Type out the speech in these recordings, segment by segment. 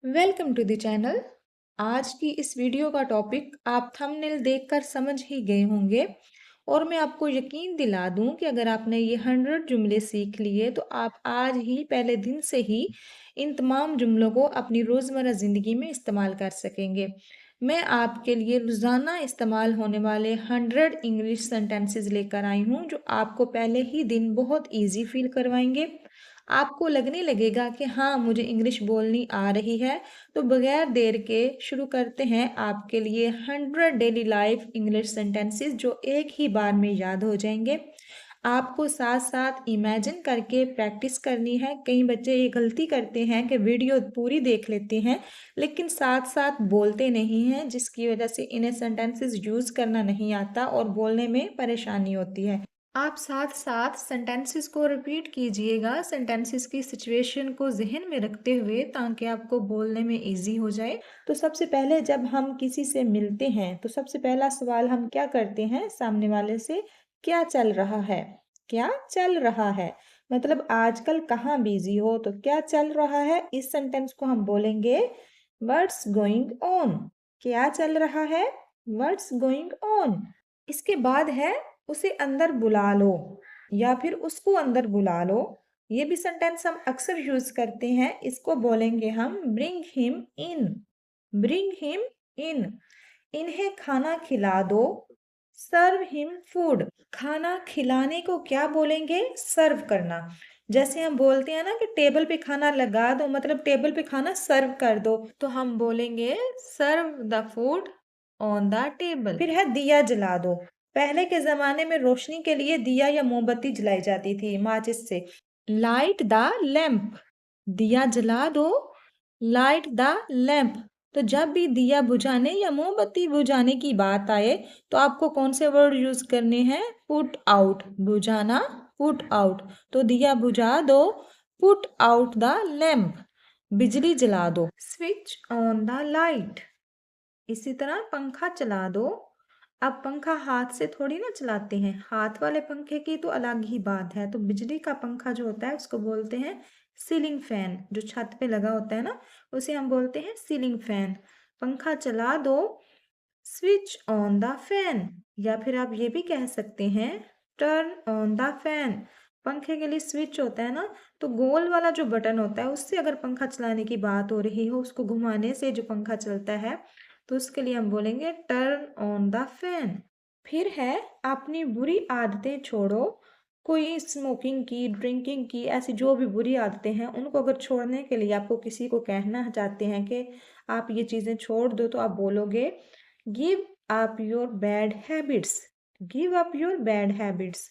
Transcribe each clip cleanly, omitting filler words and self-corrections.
Welcome to the channel. आज की इस वीडियो का टॉपिक आप थंबनेल देखकर समझ ही गए होंगे और मैं आपको यकीन दिला दूं कि अगर आपने ये 100 जुमले सीख लिए तो आप आज ही पहले दिन से ही इन तमाम जुमलों को अपनी रोज़मर्रा ज़िंदगी में इस्तेमाल कर सकेंगे। मैं आपके लिए रोज़ाना इस्तेमाल होने वाले 100 इंग्लिश सेंटेंसेस लेकर आई हूँ जो आपको पहले ही दिन बहुत ईजी फील करवाएंगे। आपको लगने लगेगा कि हाँ, मुझे इंग्लिश बोलनी आ रही है। तो बगैर देर के शुरू करते हैं आपके लिए 100 डेली लाइफ इंग्लिश सेंटेंसेस जो एक ही बार में याद हो जाएंगे। आपको साथ साथ इमेजिन करके प्रैक्टिस करनी है। कई बच्चे ये गलती करते हैं कि वीडियो पूरी देख लेते हैं लेकिन साथ साथ बोलते नहीं हैं, जिसकी वजह से इन्हें सेंटेंसेस यूज़ करना नहीं आता और बोलने में परेशानी होती है। आप साथ साथ सेंटेंसेस को रिपीट कीजिएगा, सेंटेंसेस की सिचुएशन को जहन में रखते हुए, ताकि आपको बोलने में इजी हो जाए। तो सबसे पहले जब हम किसी से मिलते हैं तो सबसे पहला सवाल हम क्या करते हैं सामने वाले से? क्या चल रहा है? क्या चल रहा है मतलब आजकल कहाँ बिजी हो? तो क्या चल रहा है, इस सेंटेंस को हम बोलेंगे व्हाट्स गोइंग ऑन। क्या चल रहा है? What's going on. इसके बाद है उसे अंदर बुला लो या फिर उसको अंदर बुला लो। ये भी सेंटेंस हम अक्सर यूज करते हैं। इसको बोलेंगे हम bring him in. Bring him in. इन्हें खाना खिला दो। Serve him food. खाना खिलाने को क्या बोलेंगे? सर्व करना। जैसे हम बोलते हैं ना कि टेबल पे खाना लगा दो, मतलब टेबल पे खाना सर्व कर दो, तो हम बोलेंगे serve the food on the table. फिर है दिया जला दो। पहले के जमाने में रोशनी के लिए दिया या मोमबत्ती जलाई जाती थी माचिस से। Light the lamp. दिया जला दो। Light the lamp. तो जब भी दिया बुझाने या मोमबत्ती बुझाने की बात आए तो आपको कौन से वर्ड यूज करने हैं? Put out. बुझाना, पुट आउट। तो दिया बुझा दो, पुट आउट द लैंप। बिजली जला दो, स्विच ऑन द लाइट। इसी तरह पंखा चला दो। अब पंखा हाथ से थोड़ी ना चलाते हैं, हाथ वाले पंखे की तो अलग ही बात है। तो बिजली का पंखा जो होता है उसको बोलते हैं सीलिंग फैन। जो छत पे लगा होता है ना, उसे हम बोलते हैं सीलिंग फैन। पंखा चला दो, स्विच ऑन द फैन। या फिर आप ये भी कह सकते हैं टर्न ऑन द फैन। पंखे के लिए स्विच होता है ना, तो गोल वाला जो बटन होता है उससे अगर पंखा चलाने की बात हो रही हो, उसको घुमाने से जो पंखा चलता है, तो उसके लिए हम बोलेंगे टर्न ऑन द फैन। फिर है अपनी बुरी आदतें छोड़ो। कोई स्मोकिंग की, ड्रिंकिंग की, ऐसी जो भी बुरी आदतें हैं उनको अगर छोड़ने के लिए आपको किसी को कहना चाहते हैं कि आप ये चीज़ें छोड़ दो, तो आप बोलोगे give up your bad habits. Give up your bad habits.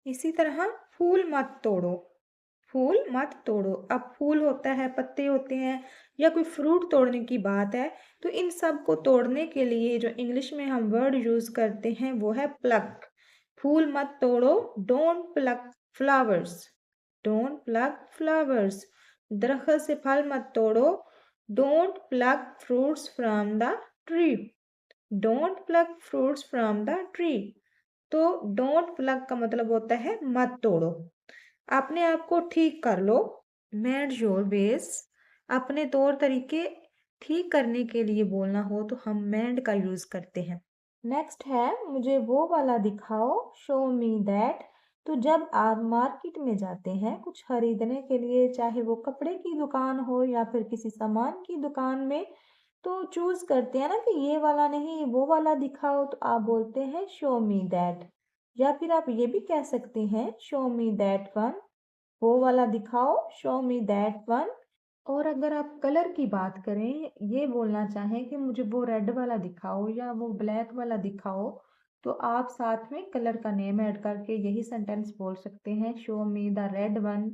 इसी तरह फूल मत तोड़ो। फूल मत तोड़ो। अब फूल होता है, पत्ते होते हैं, या कोई फ्रूट तोड़ने की बात है, तो इन सब को तोड़ने के लिए जो इंग्लिश में हम वर्ड यूज करते हैं वो है प्लक। फूल मत तोड़ो, don't pluck flowers. Don't pluck flowers. दरख्त से फल मत तोड़ो, don't pluck fruits from the tree. Don't pluck fruits from the tree. तो डोंट प्लक का मतलब होता है मत तोड़ो। अपने आप को ठीक कर लो, मेड योर वेज। अपने तौर तरीके ठीक करने के लिए बोलना हो तो हम मेड का यूज करते हैं। नेक्स्ट है मुझे वो वाला दिखाओ, शो मी दैट। तो जब आप मार्केट में जाते हैं कुछ खरीदने के लिए, चाहे वो कपड़े की दुकान हो या फिर किसी सामान की दुकान में, तो चूज करते हैं ना कि ये वाला नहीं वो वाला दिखाओ, तो आप बोलते हैं शो मी दैट। या फिर आप ये भी कह सकते हैं शो मी दैट वन। वो वाला दिखाओ, शो मी दैट वन। और अगर आप कलर की बात करें, ये बोलना चाहें कि मुझे वो रेड वाला दिखाओ या वो ब्लैक वाला दिखाओ, तो आप साथ में कलर का नेम ऐड करके यही सेंटेंस बोल सकते हैं, show me the red one,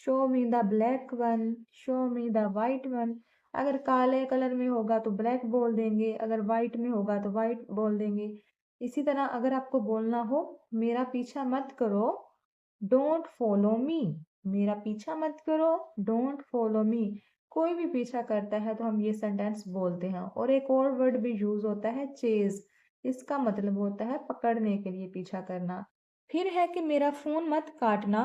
show me the black one, show me the white one. अगर काले कलर में होगा तो ब्लैक बोल देंगे, अगर वाइट में होगा तो वाइट बोल देंगे। इसी तरह अगर आपको बोलना हो मेरा पीछा मत करो, डोंट फॉलो मी। मेरा पीछा मत करो, डोंट फॉलो मी। कोई भी पीछा करता है तो हम ये सेंटेंस बोलते हैं। और एक और वर्ड भी यूज होता है चेज। इसका मतलब होता है पकड़ने के लिए, पीछा करना। फिर है कि मेरा फोन मत काटना,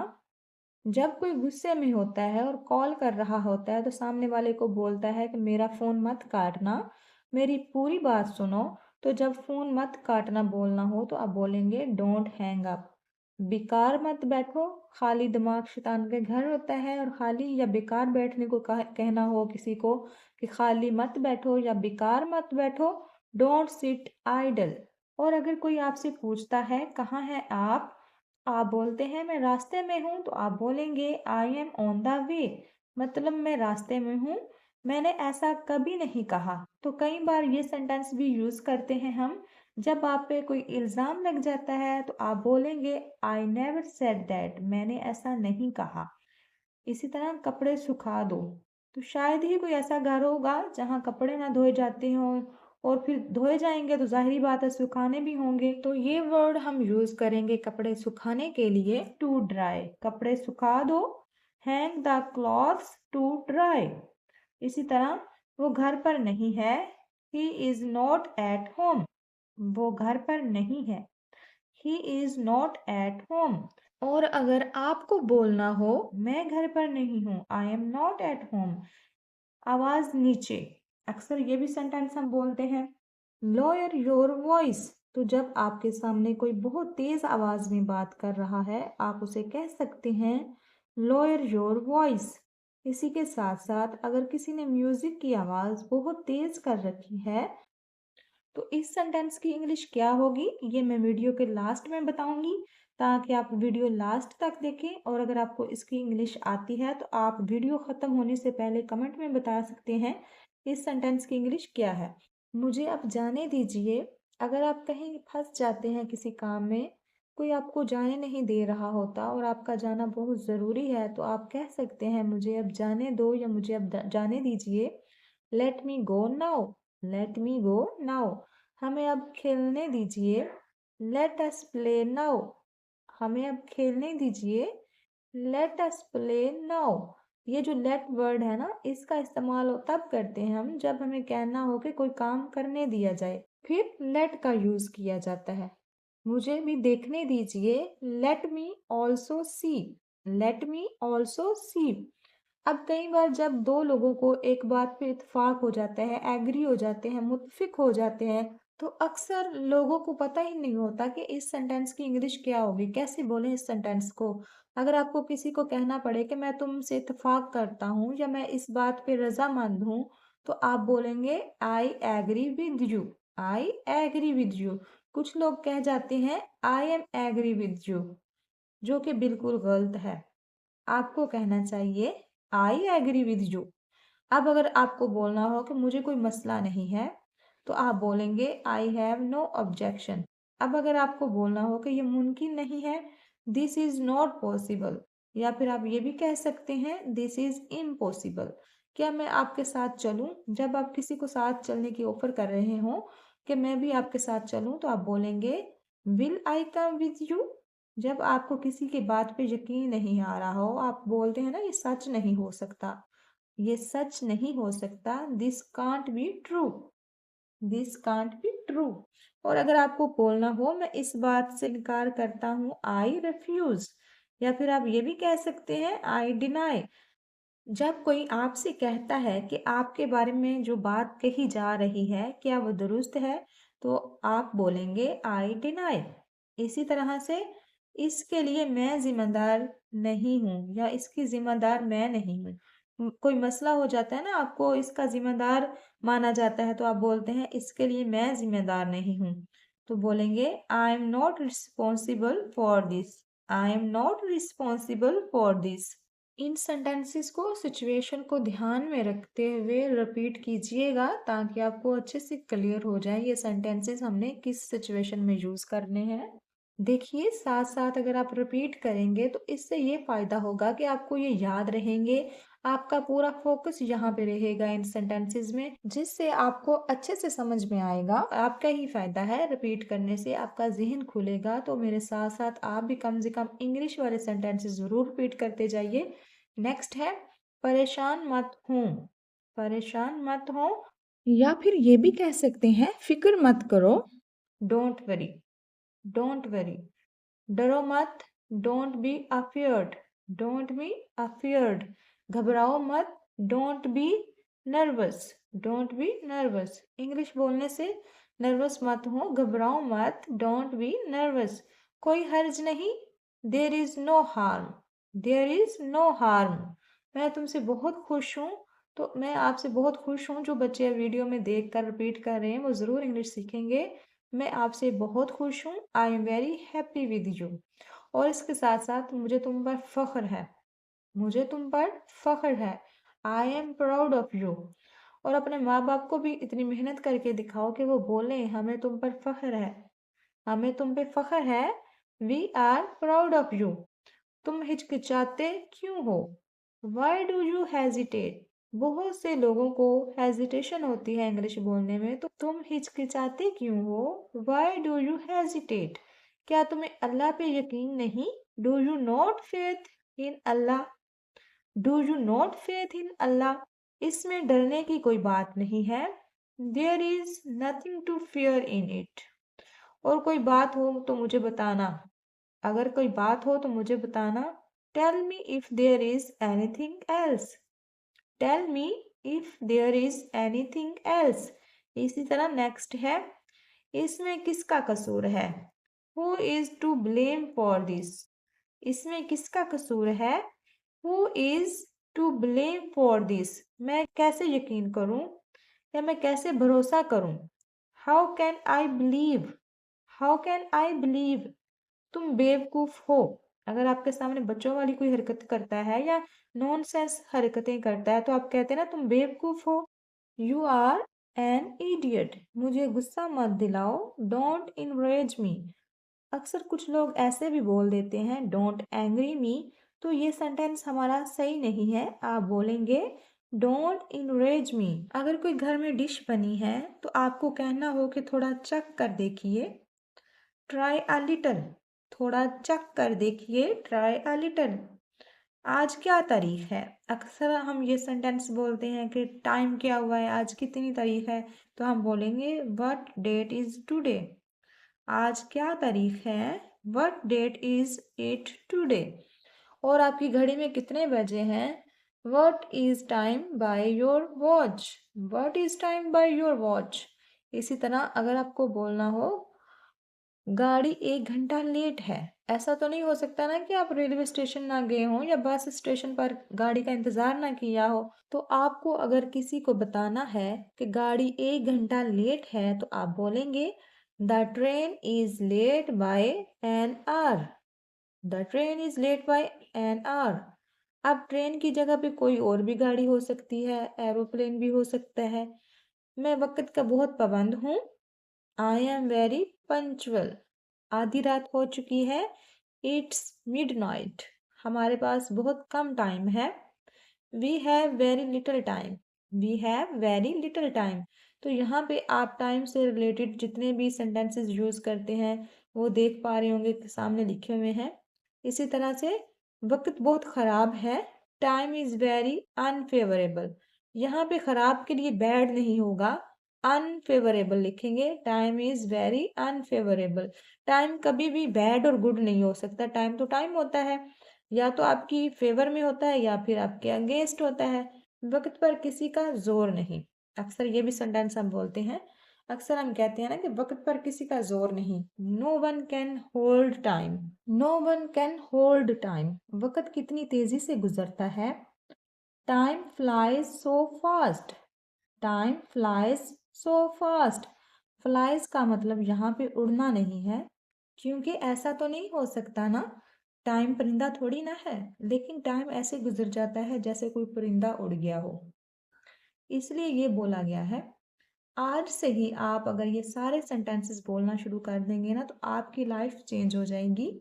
जब कोई गुस्से में होता है और कॉल कर रहा होता है तो सामने वाले को बोलता है कि मेरा फ़ोन मत काटना, मेरी पूरी बात सुनो। तो जब फ़ोन मत काटना बोलना हो तो आप बोलेंगे डोंट हैंग अप। बेकार मत बैठो, खाली दिमाग शैतान के घर होता है। और खाली या बेकार बैठने को कहना हो किसी को कि खाली मत बैठो या बेकार मत बैठो, डोंट सिट आइडल। और अगर कोई आपसे पूछता है कहाँ है आप बोलते हैं मैं रास्ते में हूँ, तो आप बोलेंगे I am on the way, मतलब मैं रास्ते में हूँ। मैंने ऐसा कभी नहीं कहा। तो कई बार ये सेंटेंस भी यूज़ करते हैं हम। जब आप पे कोई इल्ज़ाम लग जाता है तो आप बोलेंगे आई नेवर सेड दैट, मैंने ऐसा नहीं कहा। इसी तरह कपड़े सुखा दो, तो शायद ही कोई ऐसा घर होगा जहाँ कपड़े ना धोए जाते हों, और फिर धोए जाएंगे तो जाहिर बात है सुखाने भी होंगे। तो ये वर्ड हम यूज़ करेंगे कपड़े सुखाने के लिए टू ड्राई, कपड़े सुखा दो। Hang the clothes to dry. इसी तरह वो घर पर नहीं है, he is not at home, वो घर पर नहीं है, he is not at home. और अगर आपको बोलना हो मैं घर पर नहीं हूँ, I am not at home, आवाज नीचे, अक्सर ये भी सेंटेंस हम बोलते हैं। लोअर योर वॉइस, तो जब आपके सामने कोई बहुत तेज आवाज में बात कर रहा है आप उसे कह सकते हैं लोअर योर वॉइस। इसी के साथ साथ अगर किसी ने म्यूजिक की आवाज बहुत तेज कर रखी है तो इस सेंटेंस की इंग्लिश क्या होगी ये मैं वीडियो के लास्ट में बताऊंगी, ताकि आप वीडियो लास्ट तक देखें। और अगर आपको इसकी इंग्लिश आती है तो आप वीडियो ख़त्म होने से पहले कमेंट में बता सकते हैं इस सेंटेंस की इंग्लिश क्या है। मुझे अब जाने दीजिए। अगर आप कहीं फंस जाते हैं किसी काम में, कोई आपको जाने नहीं दे रहा होता और आपका जाना बहुत ज़रूरी है, तो आप कह सकते हैं मुझे अब जाने दो या मुझे अब जाने दीजिए। Let me go now, let me go now. हमें अब खेलने दीजिए। लेट अस प्ले नाउ, हमें अब खेलने दीजिए। Let us play now. ये जो लेट वर्ड है ना, इसका इस्तेमाल तब करते हैं हम जब हमें कहना हो कि कोई काम करने दिया जाए, फिर लेट का यूज किया जाता है। मुझे भी देखने दीजिए। Let me also see, let me also see. अब कई बार जब दो लोगों को एक बात पे इत्तेफाक हो जाता है, एग्री हो जाते हैं, मुत्फिक हो जाते हैं, तो अक्सर लोगों को पता ही नहीं होता कि इस सेंटेंस की इंग्लिश क्या होगी, कैसे बोलें इस सेंटेंस को। अगर आपको किसी को कहना पड़े कि मैं तुमसे इत्तेफाक करता हूँ या मैं इस बात पे रजामंद हूँ, तो आप बोलेंगे I agree with you, I agree with you. कुछ लोग कह जाते हैं I am agree with you, जो कि बिल्कुल गलत है। आपको कहना चाहिए आई एग्री विद यू। अब अगर आपको बोलना हो कि मुझे कोई मसला नहीं है, तो आप बोलेंगे आई हैव नो ऑब्जेक्शन। अब अगर आपको बोलना हो कि ये मुमकिन नहीं है, दिस इज नॉट पॉसिबल, या फिर आप ये भी कह सकते हैं दिस इज इम्पॉसिबल। क्या मैं आपके साथ चलूं? जब आप किसी को साथ चलने की ऑफर कर रहे हो कि मैं भी आपके साथ चलूं, तो आप बोलेंगे will I come with you. जब आपको किसी की बात पे यकीन नहीं आ रहा हो, आप बोलते हैं ना ये सच नहीं हो सकता, ये सच नहीं हो सकता, this can't be true, this can't be true. और अगर आपको बोलना हो मैं इस बात से इनकार करता हूँ, आई रिफ्यूज, या फिर आप ये भी कह सकते हैं आई डिनाई। जब कोई आपसे कहता है कि आपके बारे में जो बात कही जा रही है क्या वो दुरुस्त है, तो आप बोलेंगे आई डिनाई। इसी तरह से इसके लिए मैं जिम्मेदार नहीं हूँ या इसकी जिम्मेदार मैं नहीं हूँ। कोई मसला हो जाता है ना, आपको इसका जिम्मेदार माना जाता है, तो आप बोलते हैं इसके लिए मैं जिम्मेदार नहीं हूँ। तो बोलेंगे I am not responsible for this, I am not responsible for this. In sentences को सिचुएशन को ध्यान में रखते हुए रिपीट कीजिएगा, ताकि आपको अच्छे से क्लियर हो जाए ये सेंटेंसेस हमने किस सिचुएशन में यूज करने हैं। देखिए साथ साथ अगर आप रिपीट करेंगे तो इससे ये फायदा होगा कि आपको ये याद रहेंगे। आपका पूरा फोकस यहाँ पे रहेगा इन सेंटेंसेस में, जिससे आपको अच्छे से समझ में आएगा। आपका ही फायदा है, रिपीट करने से आपका जहन खुलेगा। तो मेरे साथ साथ आप भी कम से कम इंग्लिश वाले सेंटेंसेस जरूर रिपीट करते जाइए। नेक्स्ट है परेशान मत हूँ, परेशान मत हो, या फिर ये भी कह सकते हैं फिक्र मत करो, डोंट वरी, डोंट वरी। डरो मत, डोंट बी अफियर्ड, डोंट बी अफियर्ड, घबराओ मत। Don't be nervous, don't be nervous, English बोलने से नर्वस मत हो, घबराओ मत। डोंट बी नर्वस, कोई हर्ज नहीं। There is no harm, there is no harm, मैं तुमसे बहुत खुश हूँ। तो मैं आपसे बहुत खुश हूँ। जो बच्चे वीडियो में देख कर रिपीट कर रहे हैं वो ज़रूर इंग्लिश सीखेंगे। मैं आपसे बहुत खुश हूँ, I am very happy with you. और इसके साथ साथ मुझे तुम पर फख्र है, मुझे तुम पर फख्र है, I am proud of you. और अपने माँ बाप को भी इतनी मेहनत करके दिखाओ कि वो बोले हमें तुम पर फख्र है, हमें तुम पे फख्र है, we are proud of you. तुम हिचकिचाते क्यों हो, वाई डू यू हेजिटेट। बहुत से लोगों को हेजिटेशन होती है इंग्लिश बोलने में, तो तुम हिचकिचाते क्यों हो, वाई डू यू हेजिटेट। क्या तुम्हें अल्लाह पे यकीन नहीं, do you not faith in Allah, do you not faith in Allah. इसमें डरने की कोई बात नहीं है, there is nothing to fear in it. और कोई बात हो तो मुझे बताना, अगर कोई बात हो तो मुझे बताना। Tell me if there is anything else, tell me if there is anything else. इसी तरह नेक्स्ट है, इसमें किसका कसूर है, who is to blame for this. इसमें किसका कसूर है, who is to blame for this. मैं कैसे यकीन करूं या मैं कैसे भरोसा करूं। How can I believe, how can I believe. तुम बेवकूफ हो। अगर आपके सामने बच्चों वाली कोई हरकत करता है या नॉनसेंस हरकतें करता है तो आप कहते हैं ना तुम बेवकूफ हो। यू आर एन इडियट, मुझे गुस्सा मत दिलाओ। डोंट इनरेज मी, अक्सर कुछ लोग ऐसे भी बोल देते हैं डोंट एंग्री मी, तो ये सेंटेंस हमारा सही नहीं है। आप बोलेंगे डोंट इनरेज मी। अगर कोई घर में डिश बनी है तो आपको कहना हो कि थोड़ा चख कर देखिए, ट्राई अ लिटल, थोड़ा चख कर देखिए, ट्राई अ लिटल। आज क्या तारीख है, अक्सर हम ये सेंटेंस बोलते हैं कि टाइम क्या हुआ है, आज कितनी तारीख है, तो हम बोलेंगे व्हाट डेट इज टुडे। आज क्या तारीख है, what date is it today. और आपकी घड़ी में कितने बजे हैं, what is time by your watch, what is time by your watch. इसी तरह अगर आपको बोलना हो गाड़ी 1 घंटा लेट है, ऐसा तो नहीं हो सकता ना कि आप रेलवे स्टेशन ना गए हो या बस स्टेशन पर गाड़ी का इंतजार ना किया हो। तो आपको अगर किसी को बताना है कि गाड़ी 1 घंटा लेट है तो आप बोलेंगे the train is late by an hour, the train is late by an hour. अब ट्रेन की जगह पे कोई और भी गाड़ी हो सकती है, एरोप्लेन भी हो सकता है। मैं वक्त का बहुत पाबंद हूँ, आई एम वेरी पंचुअल। आधी रात हो चुकी है, इट्स मिडनाइट, हमारे पास बहुत कम टाइम है। We have very little time, we have very little time. तो यहाँ पे आप टाइम से रिलेटेड जितने भी सेंटेंसेस यूज करते हैं वो देख पा रहे होंगे कि सामने लिखे हुए हैं। इसी तरह से वक्त बहुत खराब है, टाइम इज वेरी अनफेवरेबल। यहाँ पे खराब के लिए बैड नहीं होगा, अनफेवरेबल लिखेंगे, time is very unfavourable. Time कभी भी बैड और गुड नहीं हो सकता, टाइम तो टाइम होता है, या तो आपकी फेवर में होता है या फिर आपके अगेंस्ट होता है। वक्त पर किसी का जोर नहीं, अक्सर ये भी सेंटेंस हम बोलते हैं, अक्सर हम कहते हैं ना कि वक्त पर किसी का जोर नहीं। No one can hold time, no one can hold time. वक्त कितनी तेजी से गुजरता है, time flies so fast, time flies so fast. Flies का मतलब यहाँ पे उड़ना नहीं है, क्योंकि ऐसा तो नहीं हो सकता ना, टाइम परिंदा थोड़ी ना है, लेकिन टाइम ऐसे गुजर जाता है जैसे कोई परिंदा उड़ गया हो, इसलिए ये बोला गया है। आज से ही आप अगर ये सारे सेंटेंसेस बोलना शुरू कर देंगे ना तो आपकी लाइफ चेंज हो जाएगी।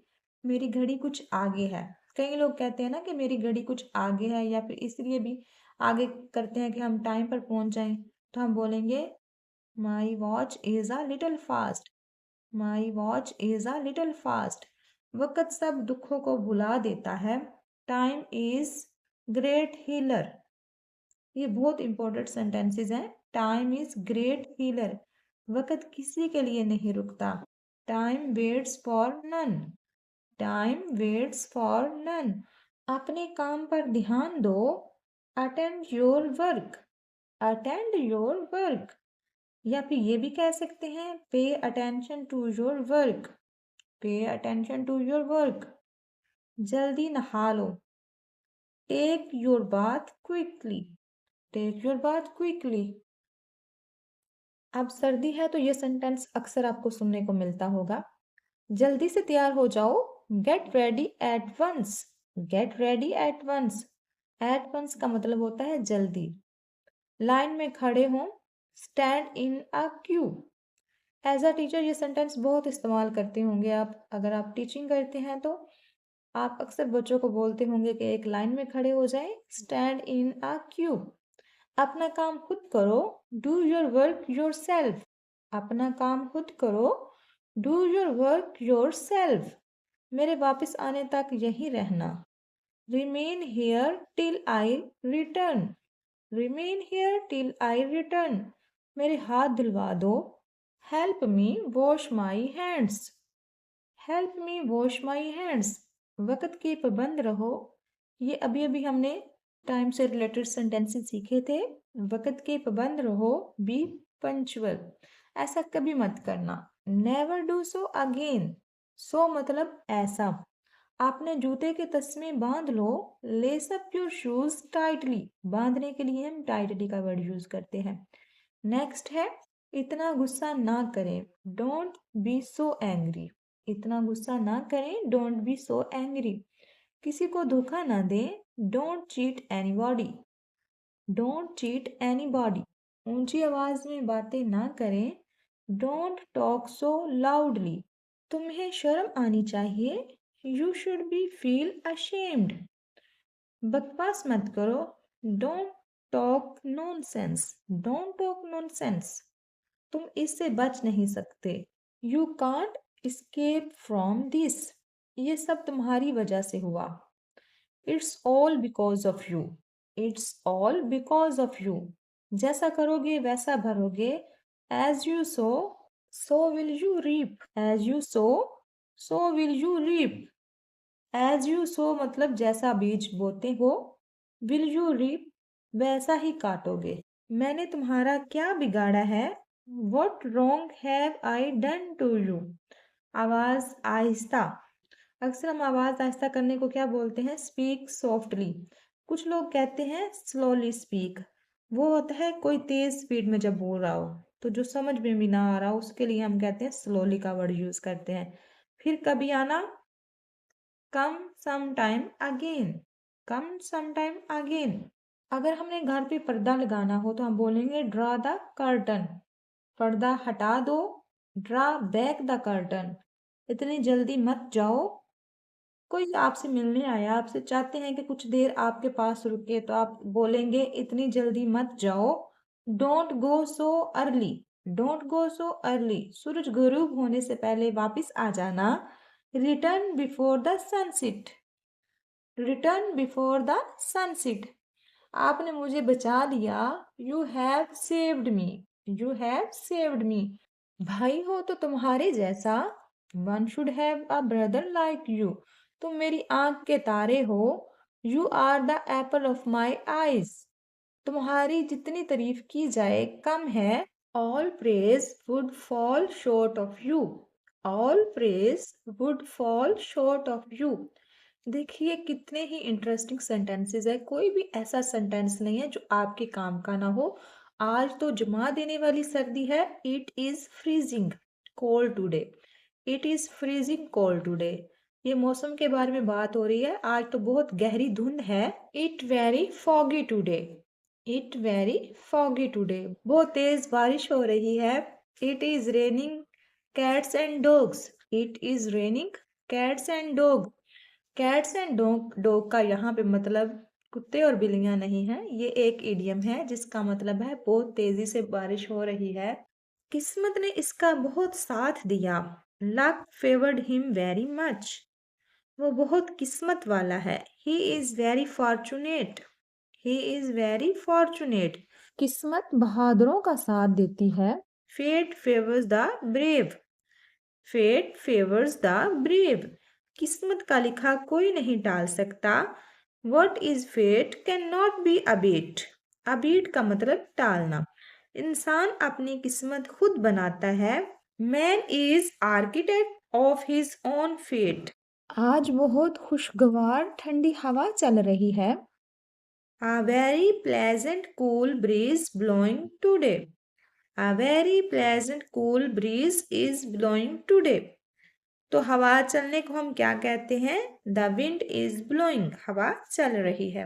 मेरी घड़ी कुछ आगे है, कई लोग कहते हैं ना कि मेरी घड़ी कुछ आगे है, या फिर इसलिए भी आगे करते हैं कि हम टाइम पर पहुंच जाएं, तो हम बोलेंगे my watch is a little fast, my watch is a little fast. वक्त सब दुखों को भुला देता है, टाइम इज ग्रेट हीलर। ये बहुत इंपॉर्टेंट सेंटेंसेस हैं, टाइम इज ग्रेट हीलर। वक्त किसी के लिए नहीं रुकता, time waits for none, time waits for none. अपने काम पर ध्यान दो। Attend your work. Attend your work. या फिर ये भी कह सकते हैं pay attention to your work. Pay attention to your work. जल्दी नहा लो। Take your bath quickly. Take your bath quickly. अब सर्दी है तो ये सेंटेंस अक्सर आपको सुनने को मिलता होगा। जल्दी से तैयार हो जाओ। Get ready at once. Get ready at once. At once का मतलब होता है जल्दी। लाइन में खड़े हो। Stand in a queue. As a teacher ये सेंटेंस बहुत इस्तेमाल करते होंगे आप। अगर आप टीचिंग करते हैं तो आप अक्सर बच्चों को बोलते होंगे कि एक लाइन में खड़े हो जाएं। Stand in a Q. अपना काम खुद करो। Do your work your self. अपना काम खुद करो। Do your work your self. मेरे वापस आने तक यहीं रहना। Remain hair till I return. Remain hair till I return. मेरे हाथ धुलवा दो। Help me wash my hands. Help me wash my hands. वक़्त के पाबंद रहो। ये अभी अभी हमने टाइम से रिलेटेड सेंटेंसेस सीखे थे। वक़्त के पाबंद रहो। Be punctual. ऐसा कभी मत करना। Never do so again. So मतलब ऐसा। आपने जूते के तस्मे बांध लो। Lace up your shoes tightly. बांधने के लिए हम टाइटली का वर्ड यूज करते हैं। नेक्स्ट है इतना गुस्सा ना करें। Don't be so angry. इतना गुस्सा ना करें। Don't be so angry. किसी को धोखा ना दें। Don't cheat anybody. Don't cheat anybody. ऊंची आवाज में बातें ना करें। Don't talk so loudly. तुम्हें शर्म आनी चाहिए। You should be feel ashamed. बकवास मत करो। Don't talk nonsense. Don't talk nonsense. तुम इससे बच नहीं सकते। You can't escape from this. ये सब तुम्हारी वजह से हुआ। It's all because of you. It's all because of you. जैसा करोगे वैसा भरोगे। As you sow so will you reap. As you sow will you reap. As you sow मतलब जैसा बीज बोते हो। विल यू रीप वैसा ही काटोगे। मैंने तुम्हारा क्या बिगाड़ा है। What wrong have I done to you. आवाज आहिस्ता। अक्सर हम आवाज आहिस्ता करने को क्या बोलते हैं। Speak softly. कुछ लोग कहते हैं स्लोली स्पीक। वो होता है कोई तेज स्पीड में जब बोल रहा हो तो जो समझ में भी ना आ रहा हो उसके लिए हम कहते हैं स्लोली का वर्ड यूज करते हैं। फिर कभी आना। कम सम टाइम अगेन। कम सम टाइम अगेन। अगर हमने घर पे पर्दा लगाना हो तो हम बोलेंगे ड्रा द कर्टन। पर्दा हटा दो। Draw back the curtain. इतनी जल्दी मत जाओ। कोई आपसे मिलने आया आपसे चाहते हैं कि कुछ देर आपके पास रुके तो आप बोलेंगे इतनी जल्दी मत जाओ। Don't go so early. Don't go so early. सूरज गुरूब होने से पहले वापस आ जाना। Return before the sunset. Return before the sunset. आपने मुझे बचा लिया। You have saved me. You have saved me. भाई हो तो तुम्हारे जैसा। One should have a brother like you. तुम मेरी आंख के तारे हो। You are the apple of my eyes. तुम्हारी जितनी तारीफ की जाए कम है। All praise would fall short of you. All praise would fall short of you. देखिए कितने ही इंटरेस्टिंग सेंटेंसेस है। कोई भी ऐसा सेंटेंस नहीं है जो आपके काम का ना हो। आज तो जमा देने वाली सर्दी है। It is freezing cold today. It is freezing cold today. ये मौसम के बारे में बात हो रही है। आज तो बहुत गहरी धुंध है। It very foggy today. It very foggy today. बहुत तेज बारिश हो रही है। It is raining cats and dogs. It is raining cats and dog. Cats and dog dog का यहाँ पे मतलब कुत्ते और बिल्लियां नहीं है। ये एक इडियम है जिसका मतलब है बहुत तेजी से बारिश हो रही है। किस्मत ने इसका बहुत साथ दिया। Luck favoured him very much. वो बहुत किस्मत वाला है। He is very fortunate. He is very fortunate. किस्मत बहादुरों का साथ देती है। Fate favours the brave. Fate favours the brave. किस्मत का लिखा कोई नहीं टाल सकता। What is fate cannot be abate. Abate का मतलब टालना। इंसान अपनी किस्मत खुद बनाता है। Man is architect of his own fate. आज बहुत खुशगवार ठंडी हवा चल रही है। A very pleasant cool breeze blowing today. A very pleasant cool breeze is blowing today. तो हवा चलने को हम क्या कहते हैं? द विंड इज ब्लोइंग, हवा चल रही है।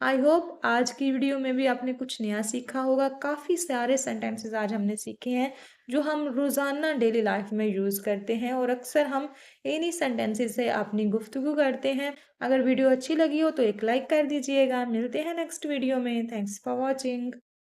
आई होप आज की वीडियो में भी आपने कुछ नया सीखा होगा। काफ़ी सारे सेंटेंसेस आज हमने सीखे हैं जो हम रोज़ाना डेली लाइफ में यूज़ करते हैं और अक्सर हम इन्हीं सेंटेंसेस से अपनी गुफ्तगू करते हैं। अगर वीडियो अच्छी लगी हो तो एक लाइक कर दीजिएगा। मिलते हैं नेक्स्ट वीडियो में। Thanks for watching.